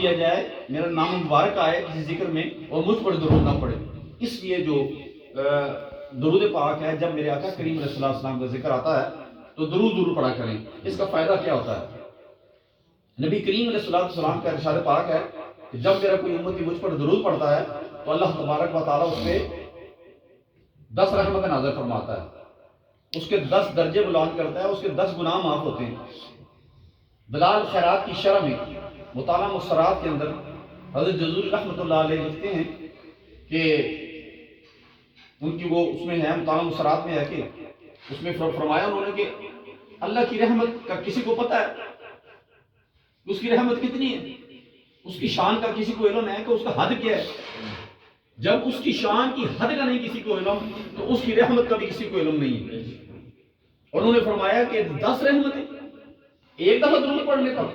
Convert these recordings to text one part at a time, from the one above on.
لیا جائے، میرا نام مبارک آئے کسی ذکر میں اور مجھ پر درود نہ پڑے۔ اس لیے جو درود پاک ہے، جب میرے آقا کریم علیہ الصلوۃ والسلام کا ذکر آتا ہے تو درود ضرور پڑھا کریں۔ اس کا فائدہ کیا ہوتا ہے؟ نبی کریم علیہ الصلوۃ والسلام کا ارشاد پاک ہے کہ جب میرا کوئی امتی مجھ پر درود پڑھتا ہے تو اللہ تبارک و تعالیٰ اس پہ 10 رحمت نازل فرماتا ہے، اس کے 10 درجے بلند کرتا ہے، اس کے 10 گناہ معاف ہوتے ہیں۔ دلال خیرات کی شرح میں مطالعہ مسترات کے اندر حضرت جزوری رحمۃ اللہ علیہ لکھتے ہیں کہ ان کی وہ اس میں ہے، مطالعہ مسترات میں ہے کہ اس میں فرمایا انہوں نے کہ اللہ کی رحمت کا کسی کو پتہ ہے اس کی رحمت کتنی ہے، اس کی شان کا کسی کو علم ہے کہ اس کا حد کیا ہے؟ جب اس کی شان کی حد کا نہیں کسی کو علم تو اس کی رحمت کا بھی کسی کو علم نہیں ہے۔ اور انہوں نے فرمایا کہ 10 رحمتیں ایک دفعہ درود پڑھنے پر،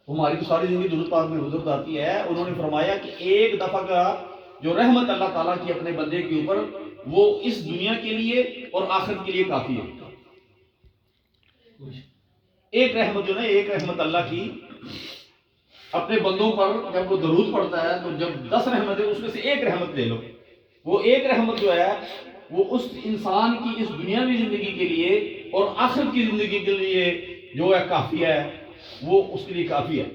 ہماری تو ساری زندگی درود پاک میں گزر جاتی ہے، انہوں نے فرمایا کہ ایک دفعہ کا جو رحمت اللہ تعالیٰ کی اپنے بندے کے اوپر، وہ اس دنیا کے لیے اور آخرت کے لیے کافی ہے۔ ایک رحمت جو ہے، ایک رحمت اللہ کی اپنے بندوں پر جب وہ درود پڑتا ہے تو جب 10 رحمت ہے اس میں سے ایک رحمت لے لو، وہ ایک رحمت جو ہے وہ اس انسان کی اس دنیاوی زندگی کے لیے اور آخرت کی زندگی کے لیے جو ہے کافی ہے، وہ اس کے لیے کافی ہے۔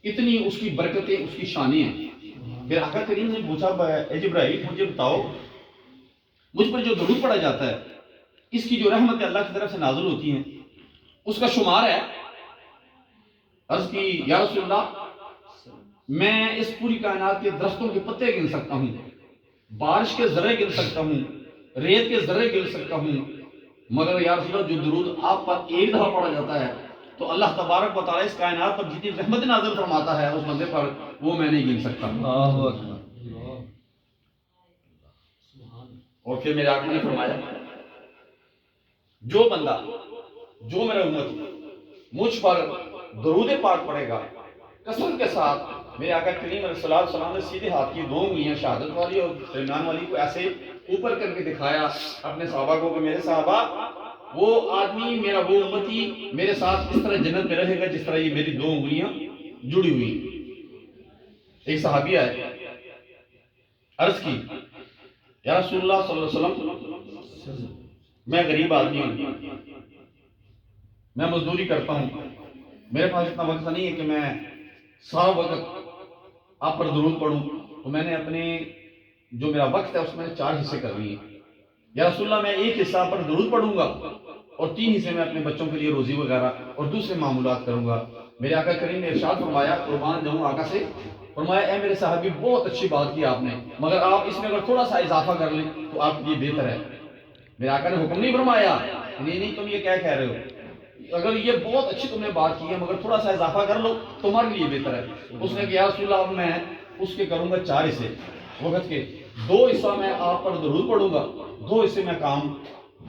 اتنی اس کی برکتیں، اس کی شانیں ہیں۔ پھر آقا کریم نے پوچھا اے جبرائیل مجھے بتاؤ، مجھ پر جو درود پڑھا جاتا ہے اس کی جو رحمت اللہ کی طرف سے نازل ہوتی ہیں اس کا شمار ہے؟ عرض کی یا رسول اللہ میں اس پوری کائنات کے درختوں کے پتے گن سکتا ہوں، بارش کے ذرے گن سکتا ہوں، ریت کے ذرے گن سکتا ہوں، مگر یا رسول اللہ جو درود آپ پر ایک دفعہ پڑھا جاتا ہے تو اللہ تبارک و تعالیٰ اس کائنات پر جتنی رحمت نازل فرماتا ہے اس بندے پر وہ میں نہیں گن سکتا۔ اور پھر میرے آقا نے فرمایا جو بندہ، جو میرا امت مجھ پر درود پاک پڑھے گا کثرت کے ساتھ، میرے آقا کریم علیہ الصلوۃ والسلام نے سیدھے ہاتھ کی 2 انگلیاں شہادت والی اور درمیان والی کو ایسے اوپر کر کے دکھایا اپنے صحابہ کو کہ میرے صحابہ وہ آدمی میرا وہ امتی میرے ساتھ اس طرح جنت میں رہے گا جس طرح یہ میری 2 انگلیاں جڑی ہوئی۔ ایک صحابی آئے، عرض کی یا رسول اللہ صلی اللہ علیہ وسلم میں غریب آدمی ہوں، میں مزدوری کرتا ہوں، میرے پاس اتنا وقت نہیں ہے کہ میں سارا وقت آپ پر درود پڑھوں، تو میں نے اپنے جو میرا وقت ہے اس میں 4 حصے کر لیے۔ یا رسول اللہ میں ایک حصہ پر درود پڑھوں گا اور 3 حصے میں اپنے بچوں کے لیے روزی وغیرہ اور دوسرے معمولات کروں گا۔ میرے آقا کریم نے ارشاد فرمایا، قربان جاؤں آقا سے، فرمایا اے میرے صحابی بہت اچھی بات کی آپ نے، مگر آپ اس میں اگر تھوڑا سا اضافہ کر لیں تو آپ کے لیے بہتر ہے۔ میرے آقا نے حکم نہیں فرمایا نہیں تم یہ کیا کہہ رہے ہو، اگر یہ بہت اچھی تم نے بات کی ہے مگر تھوڑا سا اضافہ کر لو تمہارے لیے بہتر ہے۔ اس نے کہا یا رسول اللہ اب میں اس کے کروں گا 4 حصے وقت کے، 2 حصہ میں آپ پر درود پڑھوں گا، 2 حصے میں کام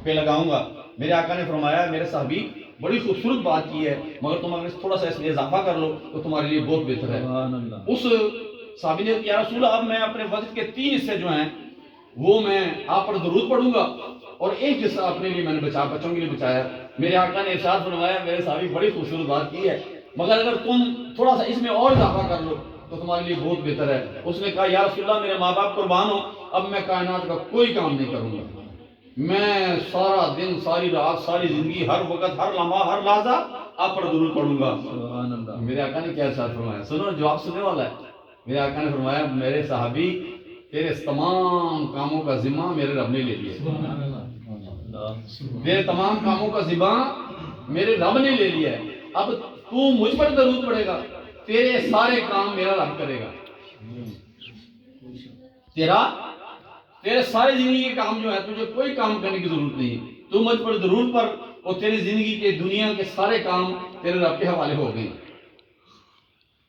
پہ لگاؤں گا۔ میرے آقا نے فرمایا میرے صحابی بڑی خوبصورت بات کی ہے مگر تم اگر تھوڑا سا اس میں اضافہ کر لو تو تمہارے لیے بہت بہتر ہے۔ اس صحابی نے کہا یا رسول اللہ اب میں اپنے وقت کے 3 حصے جو ہیں وہ میں آپ پر درود پڑھوں گا اور ایک حصہ اپنے لیے میں نے بچوں کے لیے بچایا۔ میرے آقا نے ارشاد فرمایا میرے صحابی بڑی خوبصورت بات کی ہے مگر اگر تم تھوڑا سا اس میں اور اضافہ کر لو تو تمہارے لیے بہت بہتر ہے۔ اس نے کہا یا رسول اللہ میرے ماں باپ قربان ہو، اب میں کائنات کا کوئی کام نہیں کروں گا، میں سارا دن ساری رات ساری زندگی ہر وقت ہر لمحہ ہر لحظہ آپ پر درود پڑھوں گا۔ میرے آقا نے کیا ارشاد فرمایا؟ سنو جواب سننے والا ہے۔ میرے آقا نے فرمایا میرے صحابی تیرے تمام کاموں کا ذمہ میرے رب نے لے لیا، میرے تمام کاموں کا ذمہ میرے رب نے لے لیا ہے، اب تو مجھ پر درود پڑے گا تیرے سارے کام میرا رب کرے گا، تیرے سارے زندگی کے کام جو ہے تجھے کوئی کام کرنے کی ضرورت نہیں ہے، تو مجھ پر درود پڑھ اور تیری زندگی کے دنیا کے سارے کام تیرے رب کے حوالے ہو گئے۔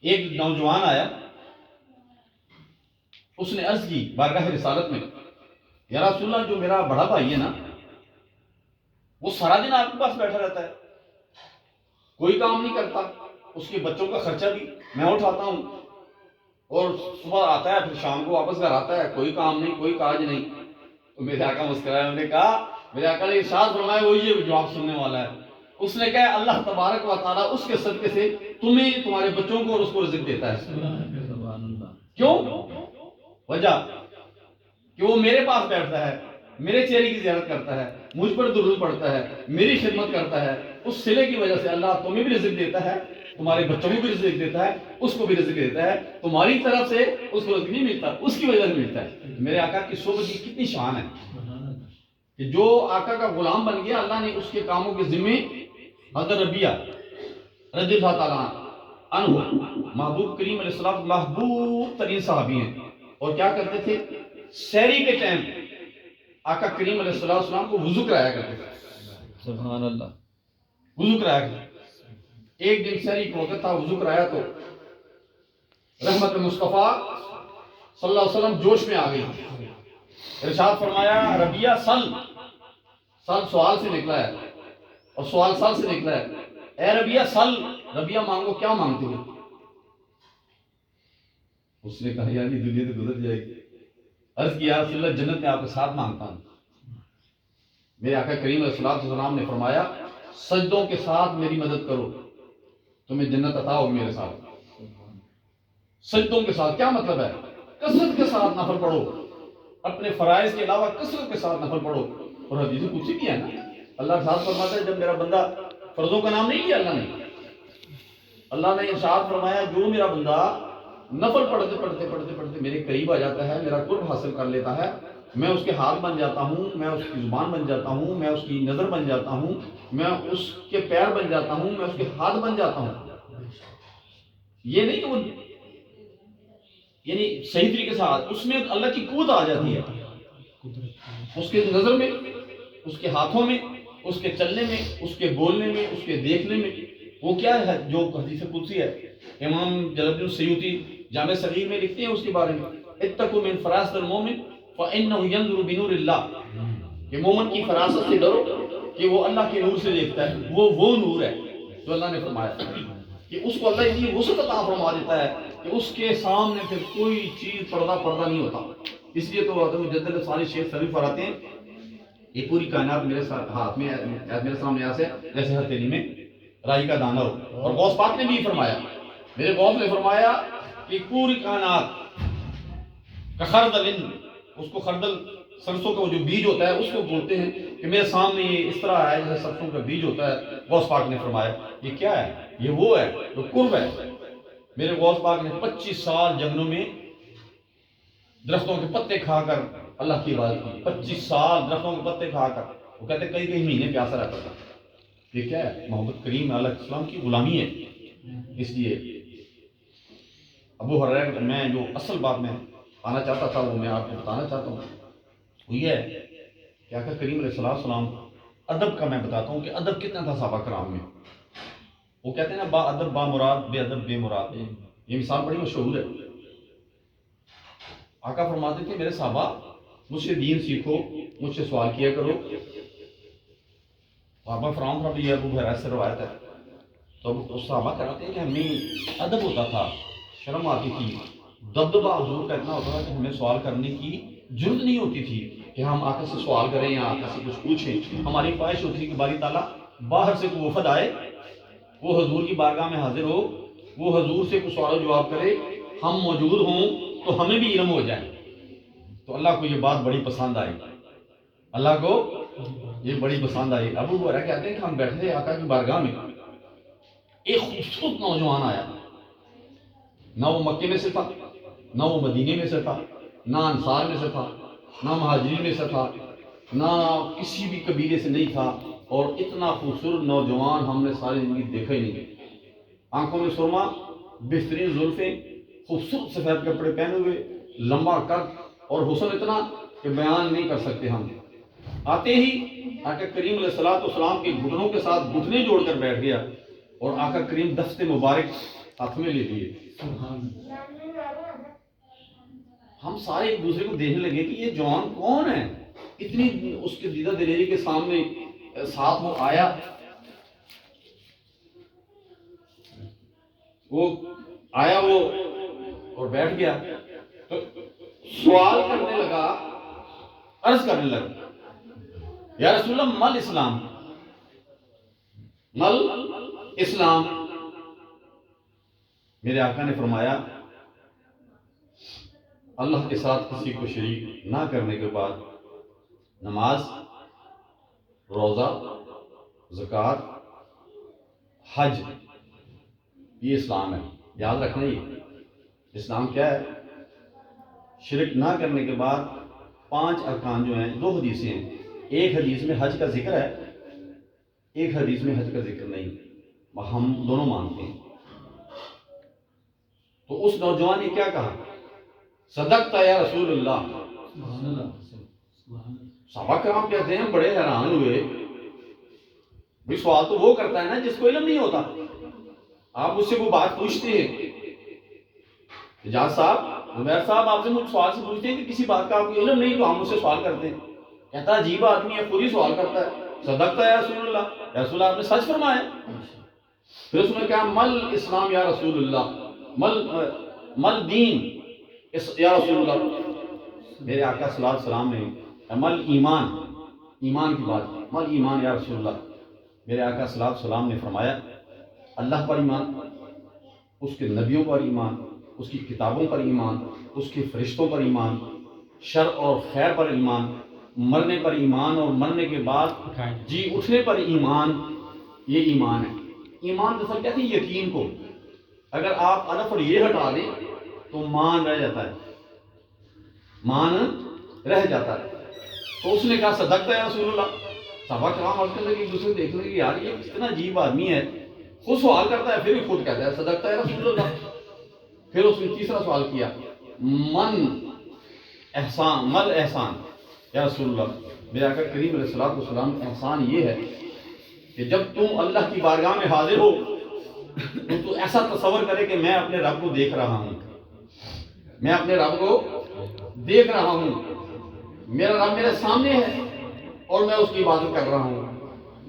ایک نوجوان آیا، اس نے عرض کی بارگاہ رسالت میں یا رسول اللہ جو میرا بڑا بھائی ہے نا وہ سارا دن آپ کے پاس بیٹھا رہتا ہے، کوئی کام نہیں کرتا، اس کے بچوں کا خرچہ بھی میں اٹھاتا ہوں اور صبح آتا ہے پھر شام کو واپس گھر آتا ہے، کوئی کام نہیں کوئی کاج نہیں۔ تو میرے آقا مسکرایا، انہوں نے کہا میرے آقا نے ارشاد فرمایا وہ یہ جواب سننے والا ہے۔ اس نے کہا اللہ تبارک و تعالیٰ اس کے صدقے سے تمہیں تمہارے بچوں کو اور اس کو رزق دیتا ہے. کیوں؟ وجہ کہ وہ میرے پاس بیٹھتا ہے، میرے چہرے کی زیارت کرتا ہے، مجھ پر درود پڑتا ہے، میری خدمت کرتا ہے. اس صلے کی وجہ سے اللہ تمہیں بھی رزق دیتا ہے، تمہارے بچوں کو بھی رزق دیتا ہے، اس کو بھی رزق دیتا ہے. تمہاری طرف سے اس کو رزق نہیں ملتا، اس کی وجہ سے ملتا ہے. میرے آقا کی صحبت کی کتنی شان ہے کہ جو آقا کا غلام بن گیا، اللہ نے اس کے کاموں کے ذمے حضرت ربیہ رضی اللہ تعالیٰ عنہ، محبوب کریم علیہ السلام محبوب ترین صحابی ہیں. اور کیا کرتے تھے؟ سحری کے ٹائم آقا کریم علیہ السلام کو وضو کرایا کرتے تھے. سبحان اللہ. وضو کرایا کرتے. ایک دن سحری کو وقت تھا، وضو کرایا تو رحمت مصطفیٰ صلی اللہ علیہ وسلم جوش میں آ گئی. ارشاد فرمایا ربیہ سل سوال سے نکلا ہے اور سوال سل سے نکلا ہے. اے ربیہ سل، ربیہ مانگو، کیا مانگتے ہو؟ اس نے کہا یعنی دنیا تو گزر جائے گی. عرض کیا رسول اللہ جنت میں آپ کے ساتھ مانگتا ہوں. میرے آقا کریم علیہ السلام نے فرمایا سجدوں کے ساتھ میری مدد کرو، تمہیں جنت عطا ہوگی میرے ساتھ. سجدوں کے ساتھ کیا مطلب ہے؟ کثرت کے ساتھ نفل پڑھو، اپنے فرائض کے علاوہ کثرت کے ساتھ نفل پڑھو. اور حدیث قدسی بھی ہے نا، اللہ ارشاد فرماتا ہے جب میرا بندہ فرضوں کا نام نہیں لیا اللہ نے ارشاد فرمایا جو میرا بندہ نفل پڑھتے پڑھتے پڑھتے پڑھتے میرے قریب آ جاتا ہے، میرا قرب حاصل کر لیتا ہے، میں اس کے ہاتھ بن جاتا ہوں، میں اس کی زبان بن جاتا ہوں، میں اس کی نظر بن جاتا ہوں، میں اس کے پیر بن جاتا ہوں، میں اس کے ہاتھ بن جاتا ہوں. یہ نہیں کہ وہ یعنی صحیح طریقے سے اس میں اللہ کی قوت آ جاتی ہے، اس کے نظر میں، اس کے ہاتھوں میں، اس کے چلنے میں، اس کے بولنے میں، اس کے دیکھنے میں. وہ کیا ہے جو حدیث قدسی ہے، امام جلال الدین سیوطی جامع صغیر میں لکھتے ہیں اس کے بارے میں اتقوا من فراست المومن فانه ينظر بنور اللہ، کہ مومن کی فراست سے ڈرو کہ وہ اللہ کے نور سے دیکھتا ہے. وہ نور ہے جو اللہ نے فرمایا کہ اس کو اللہ اتنی وسعت عطا فرما دیتا ہے کہ اس کے سامنے پھر کوئی چیز پردہ نہیں ہوتا. اس لیے تو حضرت مجدد ثانی شیخ صدی فرماتے ہیں یہ پوری کائنات میرے ہاتھ میں، میرے سامنے ایسے جیسے ہتھیلی میں رائی کا دانہ ہو. اور غوث پاک نے بھی فرمایا، میرے غوث نے فرمایا کہ پوری کائنات کا خردل، اس کو خردل سرسوں کا جو بیج ہوتا ہے اس کو بولتے ہیں کہ میرے سامنے یہ اس طرح ہے جیسے سرسوں کا بیج ہوتا ہے. غوث پاک نے فرمایا یہ کیا ہے؟ یہ وہ ہے جو قرب ہے. میرے غوث پاک نے 25 سال جنگلوں میں درختوں کے پتے کھا کر اللہ کی عبادت کی. 25 سال درختوں کے پتے کھا کر. وہ کہتے ہیں کئی مہینے پیاسا رہتا تھا. یہ کیا ہے؟ محمد کریم علیہ السلام کی غلامی ہے. اس لیے ابو ہریرہ میں جو اصل بات میں آنا چاہتا تھا وہ میں آپ کو بتانا چاہتا ہوں، وہ یہ ہے کہ آقا کریم علیہ السلام ادب کا میں بتاتا ہوں کہ ادب کتنا تھا صحابہ کرام میں. وہ کہتے ہیں نا با ادب با مراد، بے ادب بے مراد. یہ مثال بڑی مشہور ہے. آقا فرماتے تھے میرے صحابہ مجھ سے دین سیکھو، مجھ سے سوال کیا کرو. صحابہ فرام پر بھی ابو ہریرہ سے روایت ہے. تو اس صحابہ کہتے ہیں کہ ہمیں ادب ہوتا تھا، شرم آتی تھی، دبدبہ حضور کا اتنا ہوتا تھا کہ ہمیں سوال کرنے کی جرت نہیں ہوتی تھی کہ ہم آقا سے سوال کریں یا آقا سے کچھ پوچھیں. ہماری خواہش ہوتی تھی کہ باری تعالیٰ باہر سے کوئی وفد آئے، وہ حضور کی بارگاہ میں حاضر ہو، وہ حضور سے کچھ سوال و جواب کرے، ہم موجود ہوں تو ہمیں بھی علم ہو جائے. تو اللہ کو یہ بات بڑی پسند آئی، اللہ کو یہ بڑی پسند آئی. ابو ہریرہ کہتے ہیں کہ ہم بیٹھے تھے آقا کی بارگاہ میں، ایک خوبصورت نوجوان آیا. نہ وہ مکے میں سے تھا، نہ وہ مدینے میں سے تھا، نہ انصار میں سے تھا، نہ مہاجرین میں سے تھا، نہ کسی بھی قبیلے سے نہیں تھا. اور اتنا خوبصورت نوجوان ہم نے ساری زندگی دیکھا ہی نہیں. آنکھوں میں سرما، بہترین زلفیں، خوبصورت سفید کپڑے پہنے ہوئے، لمبا قد اور حسن اتنا کہ بیان نہیں کر سکتے ہم. آتے ہی آقا کریم علیہ السلام کے گھٹنوں کے ساتھ گھٹنے جوڑ کر بیٹھ گیا اور آقا کریم دست مبارک ہاتھ میں لے لیے. ہم سارے ایک دوسرے کو دیکھنے لگے کہ یہ جوان کون ہے، اتنی اس کے دیدہ دلیری کے سامنے ساتھ وہ آیا. وہ آیا وہ اور بیٹھ گیا تو سوال کرنے لگا، عرض کرنے لگا یا رسول اللہ مل اسلام، مل اسلام. میرے آقا نے فرمایا اللہ کے ساتھ کسی کو شریک نہ کرنے کے بعد نماز، روزہ، زکوٰۃ، حج، یہ اسلام ہے. یاد رکھنا یہ اسلام کیا ہے. شرک نہ کرنے کے بعد 5 ارکان جو ہیں، 2 حدیثیں ہیں. ایک حدیث میں حج کا ذکر ہے، ایک حدیث میں حج کا ذکر نہیں. ہم دونوں مانتے ہیں. تو اس نوجوان نے کیا کہا؟ صدقت یا رسول اللہ. صحابہ کرام کہتے ہیں بڑے حیران ہوئے. بھی سوال تو وہ کرتا ہے نا جس کو علم نہیں ہوتا. آپ مجھ سے وہ بات پوچھتے ہیں، اجاز صاحب، عمیر صاحب آپ سے مجھ سوال سے پوچھتے ہیں کہ کسی بات کا آپ کو علم نہیں تو آپ مجھ سے سوال کرتے ہیں. کہتا ہے عجیب آدمی ہے، خود ہی سوال کرتا ہے. صدقت یا رسول اللہ، یا رسول اللہ آپ نے سچ فرمایا. پھر اس نے کہا مل اسلام یا رسول اللہ، مل دین یا رسول اللہ. میرے آقا صلی اللہ علیہ وسلم نے مل ایمان، ایمان کی بات کی. مل ایمان یا رسول اللہ. میرے آقا صلی اللہ علیہ وسلم نے فرمایا اللہ پر ایمان، اس کے نبیوں پر ایمان، اس کی کتابوں پر ایمان، اس کے فرشتوں پر ایمان، شر اور خیر پر ایمان، مرنے پر ایمان اور مرنے کے بعد جی اٹھنے پر ایمان. یہ ایمان ہے. ایمان دراصل کہتے ہیں یقین کو. اگر آپ الف اور یہ ہٹا دیں تو مان رہ جاتا ہے، مان رہ جاتا ہے. تو اس نے کہا صدقت یا رسول اللہ. صحابہ کرام عرض کرنے لگے ایک دوسرے دیکھنے لگے یار یہ کتنا عجیب آدمی ہے، خود سوال کرتا ہے پھر بھی خود کہتا ہے صدقت یا رسول اللہ. پھر اس نے تیسرا سوال کیا من احسان، مل احسان یا رسول اللہ. میرے آقا کریم علیہ الصلوۃ والسلام احسان یہ ہے کہ جب تم اللہ کی بارگاہ میں حاضر ہو تو ایسا تصور کرے کہ میں اپنے رب کو دیکھ رہا ہوں، میں اپنے رب کو دیکھ رہا ہوں، میرا رب میرے سامنے ہے اور میں اس کی عبادت کر رہا ہوں.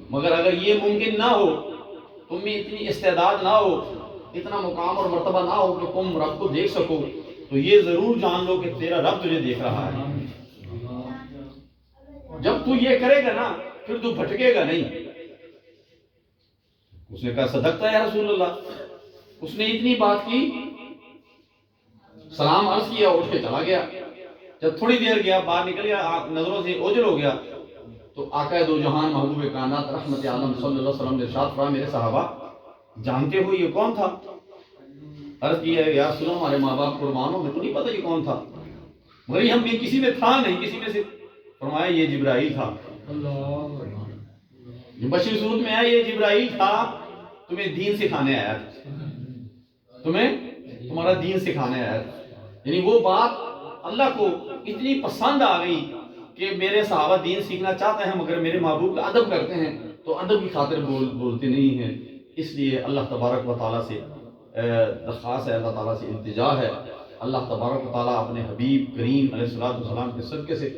مگر اگر یہ ممکن نہ ہو، تم میں اتنی استعداد نہ ہو، اتنا مقام اور مرتبہ نہ ہو کہ تم رب کو دیکھ سکو، تو یہ ضرور جان لو کہ تیرا رب تجھے دیکھ رہا ہے. جب تو یہ کرے گا نا پھر تو بھٹکے گا نہیں. اس نے کہا صدقت یا رسول اللہ. اس نے اتنی بات کی، سلام عرض کیا، اٹھ کے چلا گیا. جب تھوڑی دیر گیا، باہر نکل گیا، نظروں سے اوجھل ہو گیا، تو آقا دو جہان محبوب کائنات رحمت عالم صلی اللہ علیہ وسلم نے ارشاد فرمایا میرے صحابہ جانتے ہو یہ کون تھا؟ عرض کیا ہے یا رسول اللہ ہمارے ماں باپ قربان ہو، میں تو نہیں پتہ یہ کون تھا، مگر یہ ہم میں کسی میں تھا نہیں، کسی میں سے. فرمایا یہ جبرائیل تھا. یہ بشیر صورت میں ہے، یہ جبرائیل تھا، تمہیں دین سکھانے آیا تھا، تمہیں تمہارا دین سکھانے آیا تھا. یعنی وہ بات اللہ کو اتنی پسند آ گئی کہ میرے صحابہ دین سیکھنا چاہتے ہیں مگر میرے محبوب کا ادب کرتے ہیں تو ادب کی خاطر بولتے نہیں ہیں. اس لیے اللہ تبارک و تعالیٰ سے درخواست ہے، اللہ تعالیٰ سے التجا ہے، اللہ تبارک و تعالیٰ اپنے حبیب کریم علیہ الصلوۃ والسلام کے صدقے سے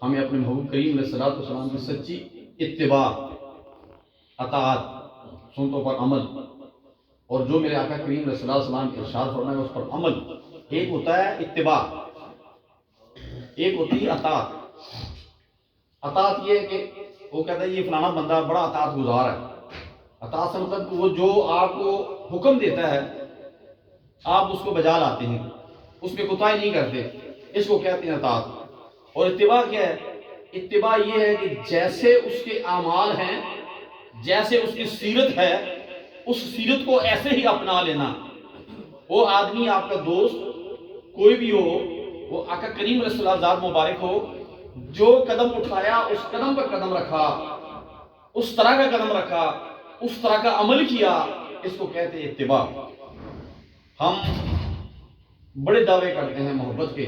ہمیں اپنے محبوب کریم علیہ الصلوۃ والسلام کی سچی اتباع، اطاعت، سنتوں پر عمل، اور جو میرے آقا کریم علیہ الصلوۃ والسلام کے ارشاد فرمائے اس پر عمل. ایک ہوتا ہے اتباع، ایک ہوتی ہے اطاعت. اطاعت یہ ہے کہ وہ کہتا ہے یہ فلانا بندہ بڑا اطاعت گزار ہے. اطاعت سے مطلب وہ جو آپ کو حکم دیتا ہے آپ اس کو بجا لاتے ہیں، اس میں کوتاہی نہیں کرتے، اس کو کہتے ہیں اطاعت. اور اتباع کیا ہے؟ اتباع یہ ہے کہ جیسے اس کے اعمال ہیں، جیسے اس کی سیرت ہے، اس سیرت کو ایسے ہی اپنا لینا. وہ آدمی آپ کا دوست کوئی بھی ہو، وہ آقا کریم علیہ الصلوۃ ذات مبارک ہو، جو قدم اٹھایا اس قدم پر قدم رکھا، اس طرح کا قدم رکھا، اس طرح کا عمل کیا، اس کو کہتے ہیں اتباع. ہم بڑے دعوے کرتے ہیں محبت کے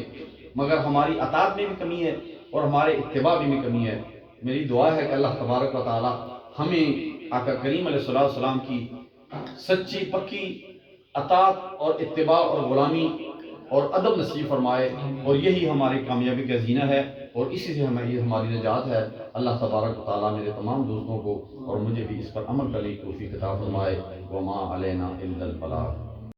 مگر ہماری اطاعت میں بھی کمی ہے اور ہمارے اتباع میں بھی کمی ہے. میری دعا ہے کہ اللہ تبارک و تعالی ہمیں آقا کریم علیہ الصلوۃ والسلام کی سچی پکی اطاعت اور اتباع اور غلامی اور ادب نصیب فرمائے، اور یہی ہماری کامیابی کا زینہ ہے اور اسی سے ہماری نجات ہے. اللہ تبارک و تعالیٰ میرے تمام دوستوں کو اور مجھے بھی اس پر عمل کرنے کی توفیق عطا فرمائے. وما علینا الا البلاغ.